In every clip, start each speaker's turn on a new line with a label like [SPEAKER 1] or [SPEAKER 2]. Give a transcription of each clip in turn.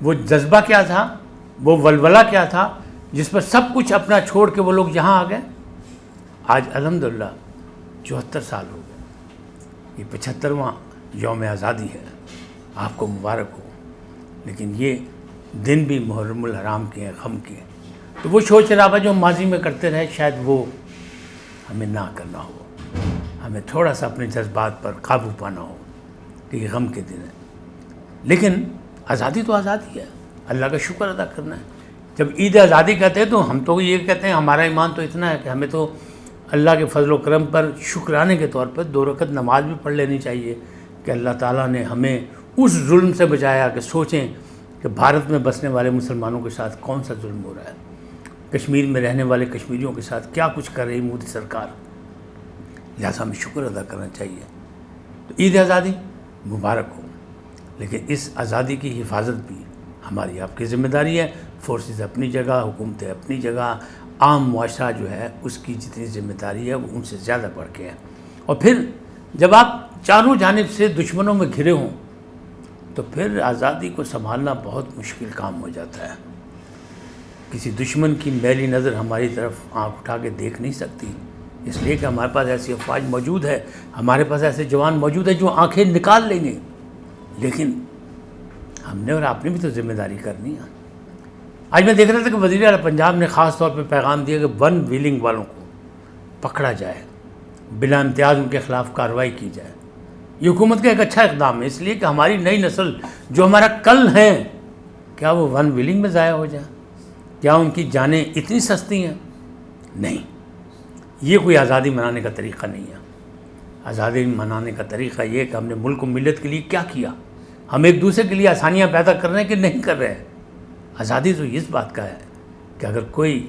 [SPEAKER 1] وہ جذبہ کیا تھا، وہ ولولہ کیا تھا جس پر سب کچھ اپنا چھوڑ کے وہ لوگ یہاں آ گئے. آج الحمدللہ 74 سال ہو گئے، یہ 75واں یوم آزادی ہے. آپ کو مبارک ہو. لیکن یہ دن بھی محرم الحرام کے ہیں، غم کے ہیں. تو وہ شور شرابہ جو ماضی میں کرتے رہے شاید وہ ہمیں نہ کرنا ہو. ہمیں تھوڑا سا اپنے جذبات پر قابو پانا ہو کہ یہ غم کے دن ہے. لیکن آزادی تو آزادی ہے، اللہ کا شکر ادا کرنا ہے. جب عید آزادی کہتے ہیں تو ہم تو یہ کہتے ہیں، ہمارا ایمان تو اتنا ہے کہ ہمیں تو اللہ کے فضل و کرم پر شکرانے کے طور پر 2 رکعت نماز بھی پڑھ لینی چاہیے کہ اللہ تعالیٰ نے ہمیں اس ظلم سے بچایا. کہ سوچیں کہ بھارت میں بسنے والے مسلمانوں کے ساتھ کون سا ظلم ہو رہا ہے، کشمیر میں رہنے والے کشمیریوں کے ساتھ کیا کچھ کر رہی مودی سرکار. لہٰذا ہمیں شکر ادا کرنا چاہیے. تو عید آزادی مبارک ہو. لیکن اس آزادی کی حفاظت بھی ہماری آپ کی ذمہ داری ہے. فورسز اپنی جگہ، حکومتیں اپنی جگہ، عام معاشرہ جو ہے اس کی جتنی ذمہ داری ہے وہ ان سے زیادہ بڑھ کے ہے. اور پھر جب آپ چاروں جانب سے دشمنوں میں گھرے ہوں تو پھر آزادی کو سنبھالنا بہت مشکل کام ہو جاتا ہے. کسی دشمن کی میلی نظر ہماری طرف آنکھ اٹھا کے دیکھ نہیں سکتی، اس لیے کہ ہمارے پاس ایسی افواج موجود ہے، ہمارے پاس ایسے جوان موجود ہیں جو آنکھیں نکال لیں گے. لیکن ہم نے اور آپ نے بھی تو ذمہ داری کرنی ہے. آج میں دیکھ رہا تھا کہ وزیر اعلیٰ پنجاب نے خاص طور پہ پیغام دیا کہ 1 ویلنگ والوں کو پکڑا جائے، بلا امتیاز ان کے خلاف کارروائی کی جائے. یہ حکومت کا ایک اچھا اقدام ہے، اس لیے کہ ہماری نئی نسل جو ہمارا کل ہے کیا وہ 1 ویلنگ میں ضائع ہو جائے؟ کیا ان کی جانیں اتنی سستی ہیں؟ نہیں. یہ کوئی آزادی منانے کا طریقہ نہیں ہے. آزادی منانے کا طریقہ یہ کہ ہم نے ملک و ملت کے لیے کیا کیا، ہم ایک دوسرے کے لیے آسانیاں پیدا کر رہے ہیں کہ نہیں کر رہے ہیں. آزادی تو اس بات کا ہے کہ اگر کوئی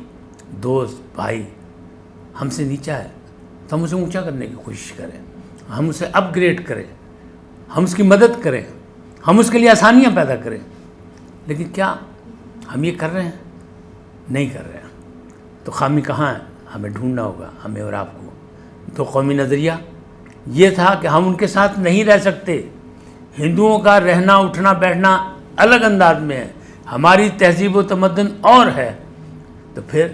[SPEAKER 1] دوست بھائی ہم سے نیچا ہے تو ہم اسے اونچا کرنے کی کوشش کریں، ہم اسے اپ گریڈ کریں، ہم اس کی مدد کریں، ہم اس کے لیے آسانیاں پیدا کریں. لیکن کیا ہم یہ کر رہے ہیں؟ نہیں کر رہے ہیں. تو خامی کہاں ہے؟ ہمیں ڈھونڈنا ہوگا، ہمیں اور آپ کو. تو قومی نظریہ یہ تھا کہ ہم ان کے ساتھ نہیں رہ سکتے. ہندوؤں کا رہنا اٹھنا بیٹھنا الگ انداز میں ہے، ہماری تہذیب و تمدن اور ہے. تو پھر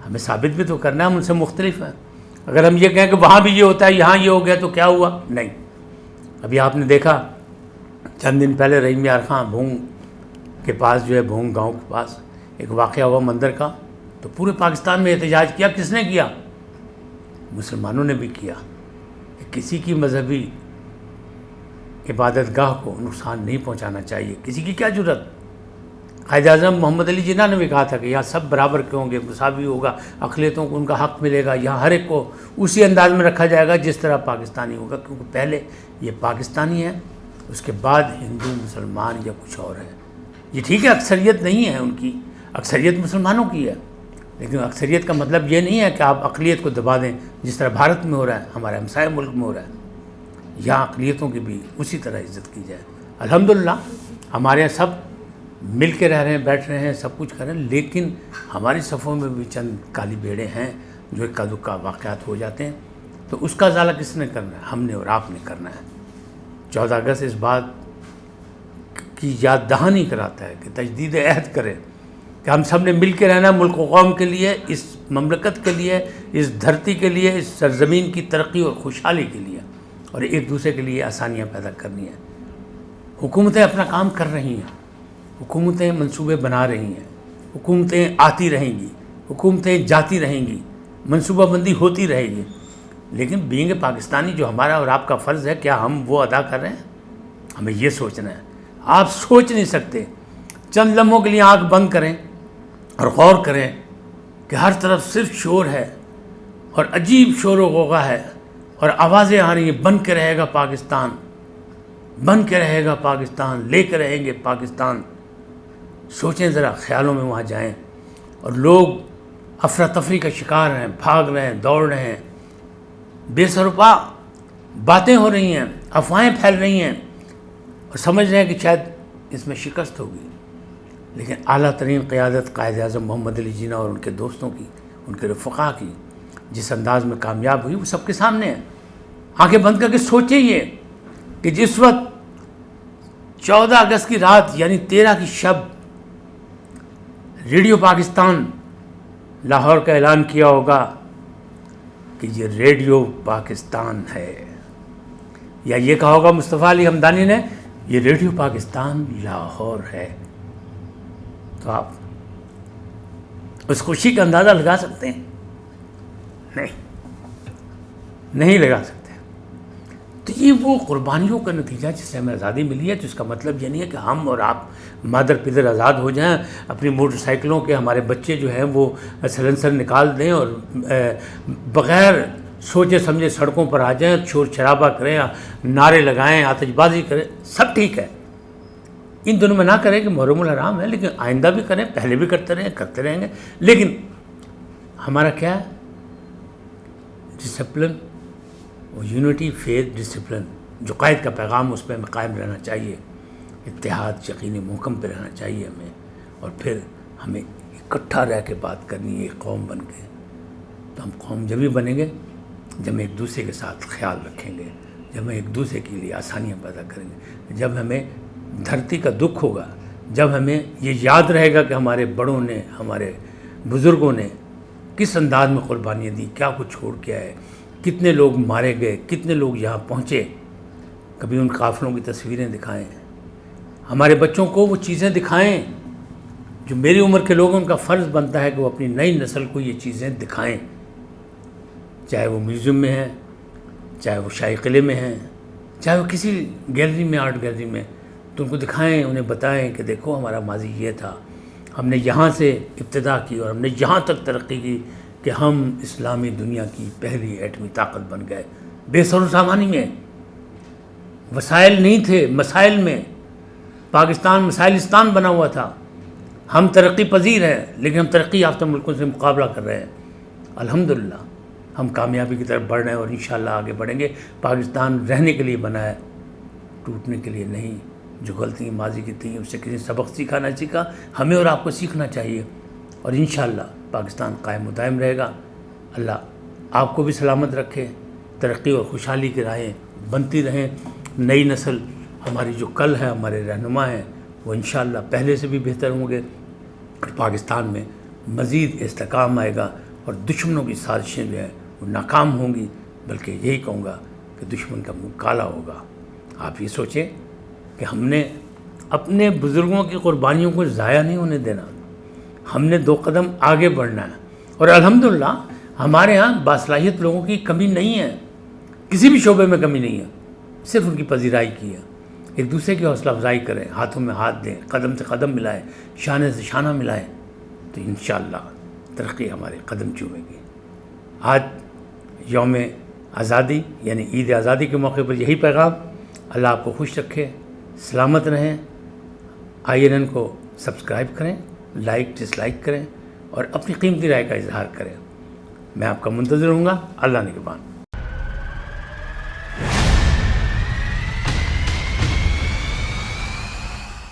[SPEAKER 1] ہمیں ثابت بھی تو کرنا ہے ہم ان سے مختلف ہیں. اگر ہم یہ کہیں کہ وہاں بھی یہ ہوتا ہے یہاں یہ ہو گیا تو کیا ہوا؟ نہیں. ابھی آپ نے دیکھا چند دن پہلے رحیم یار خان بھونگ کے پاس جو ہے بھونگ گاؤں کے پاس ایک واقعہ ہوا مندر کا. تو پورے پاکستان میں احتجاج کیا. کس نے کیا؟ مسلمانوں نے بھی کیا کہ کسی کی مذہبی عبادت گاہ کو نقصان نہیں پہنچانا چاہیے. کسی کی کیا جرت؟ قائد اعظم محمد علی جناح نے بھی کہا تھا کہ یہاں سب برابر کے ہوں گے، مساوی ہوگا، اقلیتوں کو ان کا حق ملے گا، یہاں ہر ایک کو اسی انداز میں رکھا جائے گا جس طرح پاکستانی ہوگا. کیونکہ پہلے یہ پاکستانی ہے، اس کے بعد ہندو مسلمان یا کچھ اور ہے. یہ ٹھیک ہے اکثریت نہیں ہے ان کی، اکثریت مسلمانوں کی ہے. لیکن اکثریت کا مطلب یہ نہیں ہے کہ آپ اقلیت کو دبا دیں جس طرح بھارت میں ہو رہا ہے، ہمارے ہمسائے ملک میں ہو رہا ہے. یہاں اقلیتوں کی بھی اسی طرح عزت کی جائے. الحمدللہ ہمارے یہاں سب مل کے رہ رہے ہیں، بیٹھ رہے ہیں، سب کچھ کر رہے ہیں. لیکن ہماری صفوں میں بھی چند کالی بھیڑیں ہیں جو اکا دکا واقعات ہو جاتے ہیں. تو اس کا ازالہ کس نے کرنا ہے؟ ہم نے اور آپ نے کرنا ہے. 14 اگست اس بات کی یاد دہانی کراتا ہے کہ تجدید عہد کریں کہ ہم سب نے مل کے رہنا ملک و قوم کے لیے، اس مملکت کے لیے، اس دھرتی کے لیے، اس سرزمین کی ترقی اور خوشحالی کے لیے، اور ایک دوسرے کے لیے آسانیاں پیدا کرنی ہیں. حکومتیں اپنا کام کر رہی ہیں، حکومتیں منصوبے بنا رہی ہیں، حکومتیں آتی رہیں گی، حکومتیں جاتی رہیں گی، منصوبہ بندی ہوتی رہے گی. لیکن بینگ پاکستانی جو ہمارا اور آپ کا فرض ہے، کیا ہم وہ ادا کر رہے ہیں؟ ہمیں یہ سوچنا ہے. آپ سوچ نہیں سکتے. چند لمحوں کے لیے آنکھ بند کریں اور غور کریں کہ ہر طرف صرف شور ہے اور عجیب شور و غوغا ہے اور آوازیں آ رہی ہیں، بن کے رہے گا پاکستان، بن کے رہے گا پاکستان، لے کے رہیں گے پاکستان. سوچیں ذرا، خیالوں میں وہاں جائیں. اور لوگ افراتفری کا شکار ہیں، بھاگ رہے ہیں، دوڑ رہے ہیں، بے سروپا باتیں ہو رہی ہیں، افواہیں پھیل رہی ہیں اور سمجھ رہے ہیں کہ شاید اس میں شکست ہوگی. لیکن اعلیٰ ترین قیادت قائد اعظم محمد علی جناح اور ان کے دوستوں کی، ان کے رفقا کی جس انداز میں کامیاب ہوئی وہ سب کے سامنے ہے. آنکھیں بند کر کے سوچیں یہ کہ جس وقت 14 اگست کی رات یعنی 13 کی شب ریڈیو پاکستان لاہور کا اعلان کیا ہوگا کہ یہ ریڈیو پاکستان ہے، یا یہ کہا ہوگا مصطفیٰ علی حمدانی نے یہ ریڈیو پاکستان لاہور ہے، تو آپ اس خوشی کا اندازہ لگا سکتے ہیں؟ نہیں لگا سکتے۔ تو یہ وہ قربانیوں کا نتیجہ جس سے ہمیں آزادی ملی ہے، تو اس کا مطلب یہ نہیں ہے کہ ہم اور آپ مادر پدر آزاد ہو جائیں، اپنی موٹر سائیکلوں کے ہمارے بچے جو ہیں وہ سلنسر نکال دیں اور بغیر سوچے سمجھے سڑکوں پر آ جائیں، شور شرابہ کریں، نعرے لگائیں، آتش بازی کریں، سب ٹھیک ہے، ان دنوں میں نہ کریں کہ محرم الحرام ہے، لیکن آئندہ بھی کریں، پہلے بھی کرتے رہیں گے، لیکن ہمارا کیا ہے؟ ڈسپلن، وہ یونٹی، فیتھ، ڈسپلن، جو قائد کا پیغام اس پہ ہمیں قائم رہنا چاہیے، اتحاد یقینی محکم پہ رہنا چاہیے ہمیں، اور پھر ہمیں اکٹھا رہ کے بات کرنی ہے ایک قوم بن کے۔ تو ہم قوم جب ہی بنیں گے جب ہم ایک دوسرے کے ساتھ خیال رکھیں گے، جب ہم ایک دوسرے کے لیے آسانیاں پیدا کریں گے، جب ہمیں دھرتی کا دکھ ہوگا، جب ہمیں یہ یاد رہے گا کہ ہمارے بڑوں نے، ہمارے بزرگوں نے کس انداز میں قربانیاں دی، کیا کچھ چھوڑ کے آئے، کتنے لوگ مارے گئے، کتنے لوگ یہاں پہنچے، کبھی ان قافلوں کی تصویریں دکھائیں، ہمارے بچوں کو وہ چیزیں دکھائیں جو میری عمر کے لوگوں کا فرض بنتا ہے کہ وہ اپنی نئی نسل کو یہ چیزیں دکھائیں، چاہے وہ میوزیم میں ہیں، چاہے وہ شاہی قلعے میں ہیں، چاہے وہ کسی گیلری میں، آرٹ گیلری میں، تو ان کو دکھائیں، انہیں بتائیں کہ دیکھو ہمارا ماضی یہ تھا، ہم نے یہاں سے ابتدا کی اور ہم نے یہاں تک ترقی کی کہ ہم اسلامی دنیا کی پہلی ایٹمی طاقت بن گئے، بے سر و سامانی میں، وسائل نہیں تھے، مسائل میں، پاکستان مسائلستان بنا ہوا تھا، ہم ترقی پذیر ہیں لیکن ہم ترقی یافتہ ملکوں سے مقابلہ کر رہے ہیں، الحمدللہ ہم کامیابی کی طرف بڑھ رہے ہیں اور انشاءاللہ آگے بڑھیں گے۔ پاکستان رہنے کے لیے بنا ہے، ٹوٹنے کے لیے نہیں۔ جو غلطیاں ماضی کی تھیں اس سے کسی سبق سیکھا نہ سیکھا، ہمیں اور آپ کو سیکھنا چاہیے، اور انشاءاللہ پاکستان قائم و دائم رہے گا۔ اللہ آپ کو بھی سلامت رکھے، ترقی اور خوشحالی کی راہیں بنتی رہیں، نئی نسل ہماری جو کل ہے، ہمارے رہنما ہیں، وہ انشاءاللہ پہلے سے بھی بہتر ہوں گے، اور پاکستان میں مزید استحکام آئے گا، اور دشمنوں کی سازشیں جو ہیں وہ ناکام ہوں گی، بلکہ یہی کہوں گا کہ دشمن کا منہ کالا ہوگا۔ آپ یہ سوچیں کہ ہم نے اپنے بزرگوں کی قربانیوں کو ضائع نہیں ہونے دینا، ہم نے 2 قدم آگے بڑھنا ہے، اور الحمدللہ ہمارے ہاں باصلاحیت لوگوں کی کمی نہیں ہے، کسی بھی شعبے میں کمی نہیں ہے، صرف ان کی پذیرائی کی ہے۔ ایک دوسرے کی حوصلہ افزائی کریں، ہاتھوں میں ہاتھ دیں، قدم سے قدم ملائیں، شانے سے شانہ ملائیں، تو انشاءاللہ ترقی ہمارے قدم چومے گی۔ آج یوم آزادی یعنی عید آزادی کے موقع پر یہی پیغام۔ اللہ آپ کو خوش رکھے، سلامت رہیں۔ INN کو سبسکرائب کریں، لائک ڈس لائک کریں، اور اپنی قیمتی رائے کا اظہار کریں۔ میں آپ کا منتظر ہوں گا۔ اللہ نگہبان۔